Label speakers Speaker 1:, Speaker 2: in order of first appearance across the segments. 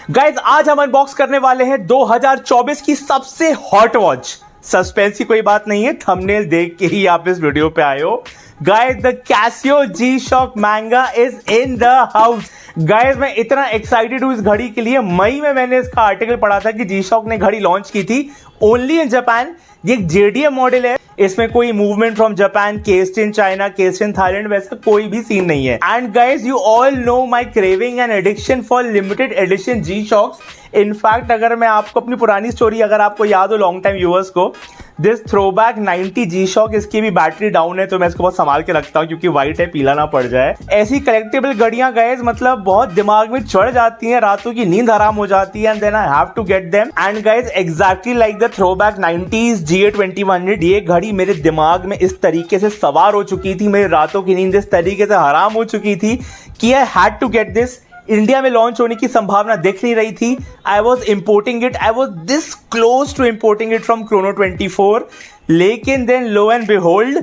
Speaker 1: Guys आज हम unbox करने वाले हैं 2024 की सबसे हॉट वॉच। सस्पेंस की कोई बात नहीं है, थंबनेल देख के ही आप इस वीडियो पे आए हो। Guys the Casio G-Shock Manga is in the house. Guys मैं इतना एक्साइटेड हूं इस घड़ी के लिए। मई में मैंने इसका आर्टिकल पढ़ा था कि G-Shock ने घड़ी लॉन्च की थी ओनली इन जापान। ये एक JDM मॉडल है, इसमें कोई movement from Japan, केस्ड in China, केस्ड in Thailand वैसा कोई भी सीन नहीं है। And guys you all know my craving and addiction for limited edition G-Shocks। In fact अगर मैं आपको अपनी पुरानी स्टोरी अगर आपको याद हो लॉन्ग टाइम व्यूअर्स को, दिस थ्रोबैक 90 G-Shock, इसकी भी बैटरी डाउन है तो मैं इसको बहुत संभाल के रखता हूँ क्योंकि व्हाइट है, पीला ना पड़ जाए। ऐसी कलेक्टेबल घड़ियां गाइस मतलब बहुत दिमाग में चढ़ जाती हैं, रातों की नींद हराम हो जाती है and then I have to get them. And guys exactly like the throwback 90s GA2100, ये घड़ी मेरे दिमाग में इस तरीके से सवार हो चुकी थी, मेरी रातों की नींद इस तरीके से हराम हो चुकी थी कि I had to get this. India में लॉन्च होने की संभावना दिख नहीं रही थी। I was importing it, I was this close to importing it from Chrono 24, लेकिन then lo and behold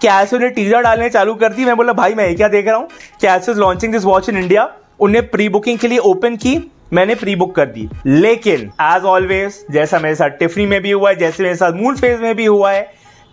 Speaker 1: Casio ने टीजर डालने चालू कर दी। मैं बोला भाई मैं क्या देख रहा हूँ, Casio is launching this watch in India. उन्हें प्री बुकिंग के लिए ओपन की, मैंने प्री बुक कर दी, लेकिन एज ऑलवेज जैसा मेरे साथ टिफनी में भी हुआ है, जैसे मेरे साथ मून फेज में भी हुआ है,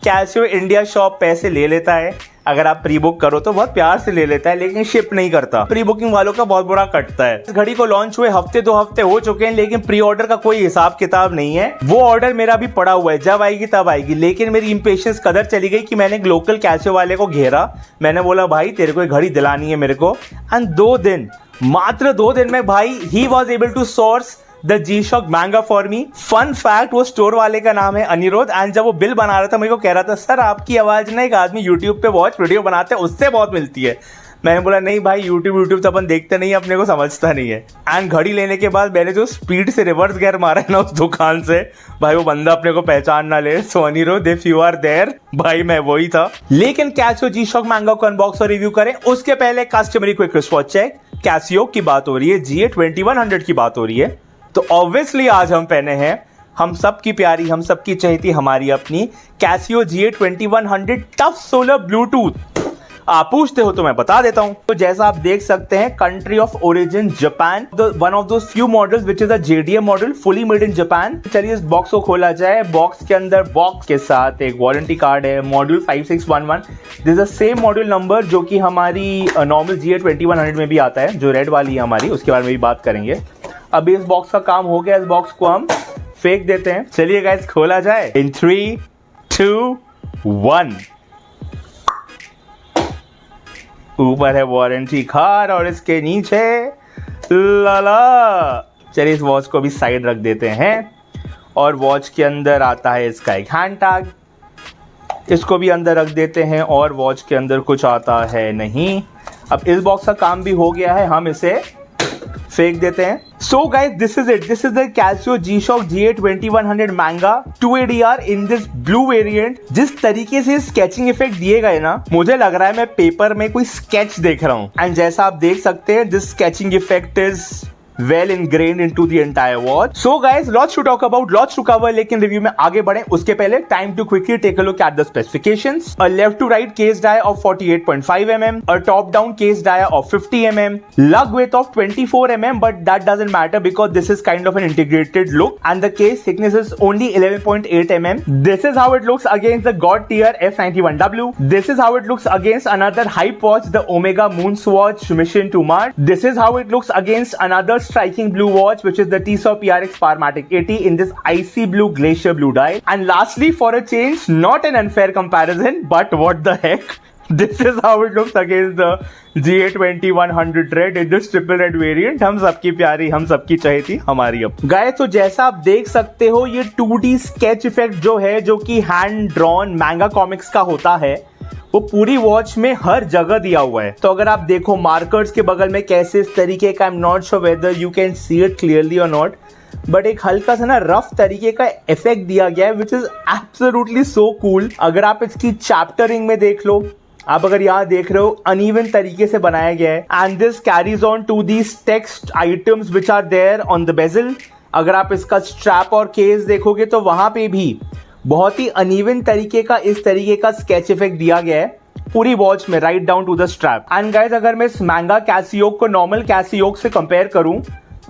Speaker 1: कैसियो इंडिया शॉप पैसे ले लेता है। अगर आप प्री बुक करो तो बहुत प्यार से ले लेता है, लेकिन शिप नहीं करता। प्री बुकिंग वालों का बहुत बुरा कटता है। इस घड़ी को लॉन्च हुए हफ्ते 2 हफ्ते हो चुके हैं, लेकिन प्री ऑर्डर का कोई हिसाब किताब नहीं है। वो ऑर्डर मेरा भी पड़ा हुआ है, जब आएगी तब आएगी। लेकिन मेरी इंपेशंस कदर चली गई कि मैंने एक लोकल कैसियो वाले को घेरा। मैंने बोला भाई तेरे को एक घड़ी दिलानी है मेरे को। एंड 2 दिन, मात्र 2 दिन में भाई ही was able to source the G-Shock Manga for me. Fun fact, वो स्टोर वाले का नाम है अनिरुद्ध। एंड जब वो बिल बना रहा था मेरे को कह रहा था सर आपकी आवाज ना एक आदमी यूट्यूब पे वॉच वीडियो बनाते हैं उससे बहुत मिलती है। मैंने बोला नहीं भाई यूट्यूब तो अपन देखते नहीं, अपने को समझता नहीं है। एंड घड़ी लेने के बाद मैंने जो स्पीड से रिवर्स गियर मारा है ना उस दुकान से, भाई वो बंदा अपने को पहचान ना ले। So Anirudh if you are there, भाई मैं वही था। लेकिन कैसियो G-Shock Manga को अनबॉक्स और रिव्यू करें उसके पहले customary quick response check. Casio की बात हो रही है, GA2100 की बात हो रही है, तो ऑब्वियसली आज हम पहने हैं हम सब की प्यारी, हम सब की चहेती, हमारी अपनी Casio GA2100 tough solar Bluetooth. आप पूछते हो तो मैं बता देता हूं। तो जैसा आप देख सकते हैं, country of origin Japan, one of those few models which is a JDM model fully made in Japan. चलिए इस बॉक्स को खोला जाए। बॉक्स के अंदर बॉक्स के साथ एक वारंटी कार्ड है, module 5611। This is the same module number जो कि हमारी नॉर्मल GA2100 में भी आता है, जो रेड वाली है हमारी, उसके बारे में भी बात करेंगे। अभी इस बॉक्स का काम हो गया, इस बॉक्स को हम फेंक देते हैं। चलिए गाइस खोला जाए इन 3, 2, 1। ऊपर है वारंटी कार्ड और इसके नीचे लाला। चलिए इस वॉच को भी साइड रख देते हैं और वॉच के अंदर आता है इसका एक हैंड टैग, इसको भी अंदर रख देते हैं और वॉच के अंदर कुछ आता है नहीं। अब इस बॉक्स का काम भी हो गया है, हम इसे फेंक देते हैं। So guys, this is it. This is the Casio G-Shock GA2100 Manga 2ADR in this blue variant। जिस तरीके से स्केचिंग इफेक्ट दिए गए ना, मुझे लग रहा है मैं पेपर में कोई स्केच देख रहा हूँ। एंड जैसा आप देख सकते हैं, this sketching effect is well ingrained into the entire watch. So guys, lots to talk about, lots to cover, लेकिन रिव्यू में आगे बढ़े उसके पहले time to quickly take a look at the specifications. A left to right case dia of 48.5 mm, a top down case dia of 50 mm, lug width of 24 mm, but that doesn't matter because this is kind of an integrated look and the case thickness is only 11.8 mm. This is how it looks against the God tier S91W. This is how it looks against another hype watch, the Omega Moonswatch Mission to Mars. This is how it looks against another striking blue watch which is the Tissot PRX Powermatic 80 in this icy blue glacier blue dial. And lastly, for a change, not an unfair comparison, but what the heck, this is how it looks against the GA2100 red in this triple red variant। हम सबकी प्यारी, हम सबकी चहेती, हमारी अब guys. तो जैसा आप देख सकते हो, ये 2D स्केच इफेक्ट जो है, जो कि हैंड ड्रॉन मैंगा कॉमिक्स का होता है, वो पूरी वॉच में हर जगह दिया हुआ है। तो अगर आप देखो मार्कर्स के बगल में कैसे इस तरीके का, I am not sure whether you can see it clearly और नॉट, बट एक हल्का सा ना रफ तरीके का इफेक्ट दिया गया है which is absolutely so cool. अगर आप इसकी चैप्टरिंग में देख लो, आप अगर यहाँ देख रहे हो, अनइवन तरीके से बनाया गया है। And this carries on to these text items which are there on the bezel. अगर आप इसका स्ट्रैप और केस देखोगे तो वहां पे भी बहुत ही अनइवन तरीके का इस तरीके का स्केच इफेक्ट दिया गया है पूरी वॉच में, right down to the strap. And guys, अगर मैं इस मैंगा कैसियो को नॉर्मल कैसियो से कंपेयर करूं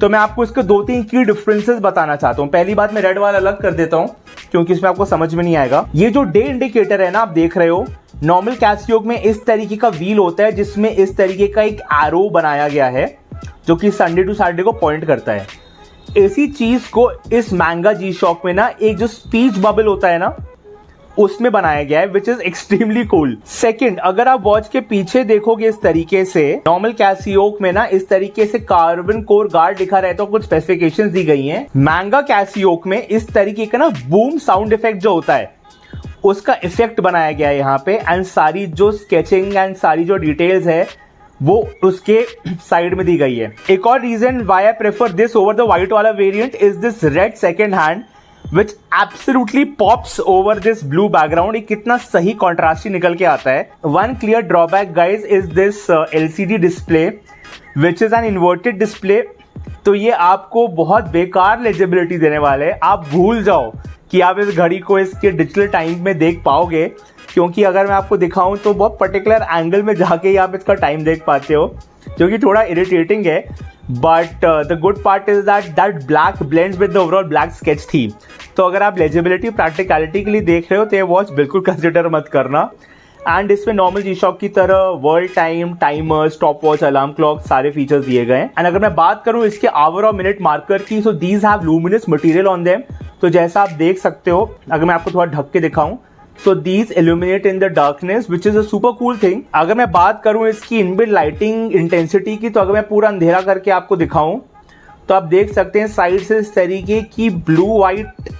Speaker 1: तो मैं आपको इसके 2-3 की डिफरेंसेस बताना चाहता हूँ। पहली बात, मैं रेड वाला अलग कर देता हूँ क्योंकि इसमें आपको समझ में नहीं आएगा। ये जो डे इंडिकेटर है ना, आप देख रहे हो, नॉर्मल कैसियो में इस तरीके का व्हील होता है जिसमें इस तरीके का एक एरो बनाया गया है जो कि संडे टू सैटरडे को पॉइंट करता है। इसी चीज को इस मैंगा जी शॉक में ना एक जो स्पीच बबल होता है ना उसमें बनाया गया है, which is extremely cool. Second, अगर आप वॉच के पीछे देखोगे इस तरीके से, नॉर्मल कैसियो में ना इस तरीके से कार्बन कोर गार्ड लिखा रहता है, कुछ स्पेसिफिकेशंस दी गई हैं। मैंगा कैसियो में इस तरीके का ना बूम साउंड इफेक्ट जो होता है उसका इफेक्ट बनाया गया है यहाँ पे, एंड सारी जो स्केचिंग एंड सारी जो डिटेल्स है वो उसके साइड में दी गई है। एक और reason why I prefer this over the white वाला variant is this red second hand which absolutely pops over this blue background। ये कितना सही कॉन्ट्रास्टी निकल के आता है। One clear drawback guys is this LCD display which is an inverted display। तो ये आपको बहुत बेकार लेजिबिलिटी देने वाले हैं। आप भूल जाओ कि आप इस घड़ी को इसके डिजिटल टाइम में देख पाओगे, क्योंकि अगर मैं आपको दिखाऊं तो बहुत पर्टिकुलर एंगल में जाके ही आप इसका टाइम देख पाते हो, जो कि थोड़ा इरिटेटिंग है। But the good part is that black blends with the overall black sketch theme. तो अगर आप लेजिबिलिटी प्रैक्टिकलिटी के लिए देख रहे हो तो ये वॉच बिल्कुल कंसिडर मत करना। एंड इसमें नॉर्मल जी शॉक की तरह world time, timer, stop watch, alarm clock सारे फीचर्स दिए गए हैं। एंड अगर मैं बात करूं इसके आवर और मिनट मार्कर की, so these have luminous material on them. तो जैसा आप देख सकते हो, अगर मैं आपको थोड़ा ढक के दिखाऊं, so these illuminate in the darkness which is a super cool thing। अगर मैं बात करूं इसकी इनबिल्ट लाइटिंग इंटेंसिटी की, तो अगर मैं पूरा अंधेरा करके आपको दिखाऊं तो आप देख सकते हैं साइड से इस तरीके की ब्लू वाइट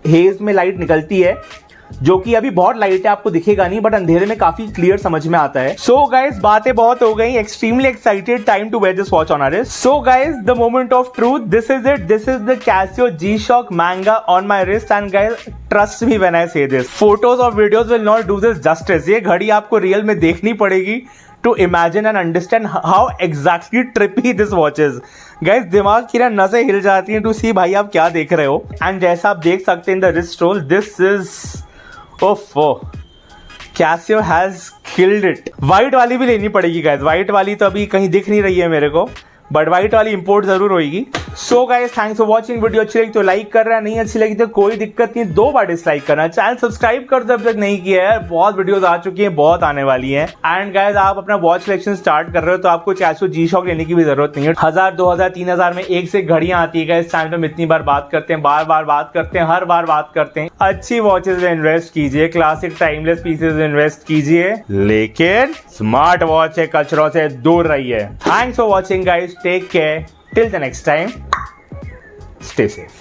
Speaker 1: हेज में लाइट निकलती है, जो कि अभी बहुत लाइट है, आपको दिखेगा नहीं, बट अंधेरे में काफी क्लियर समझ में आता है। सो गाइज, बातें बहुत हो गई, extremely excited, time to wear this watch on our wrist. So guys, the moment of truth, this is it, this is the Casio G-Shock Manga on my wrist. And guys, trust me when I say this, photos और videos will not do this justice. ये घड़ी आपको real में देखनी पड़ेगी to imagine and understand how exactly trippy this watch is. Guys, दिमाग की ना नसें हिल जाती हैं टू सी भाई आप क्या देख रहे हो। एंड जैसा आप देख सकते हैं in the wrist roll, this is Casio has killed it. White वाली भी लेनी पड़ेगी गाइस, व्हाइट वाली तो अभी कहीं दिख नहीं रही है मेरे को, बट व्हाइट वाली इंपोर्ट जरूर होगी। So guys, thanks for watching. Video अच्छी लगी तो लाइक कर रहा है, नहीं अच्छी लगी तो कोई दिक्कत नहीं, 2 बार डिसलाइक करना। चैनल सब्सक्राइब कर दो अब तक नहीं किया है, बहुत वीडियोस आ चुकी हैं, बहुत आने वाली हैं। एंड गाइस, आप अपना वॉच कलेक्शन स्टार्ट कर रहे हो तो आपको कैसियो G-Shock लेने की भी जरूरत नहीं है। 1000, 2000, 3000 में एक से घड़ियां आती है। इस चैनल में इतनी बार बात करते हैं, बार बार बात करते हैं, हर बार बात करते हैं। अच्छी वॉचेस में इन्वेस्ट कीजिए, क्लासिक टाइमलेस पीसेस में इन्वेस्ट कीजिए, लेकिन स्मार्ट वॉच है कचरों से दूर रहिए। Thanks for watching guys, take care, till the next time, stay safe।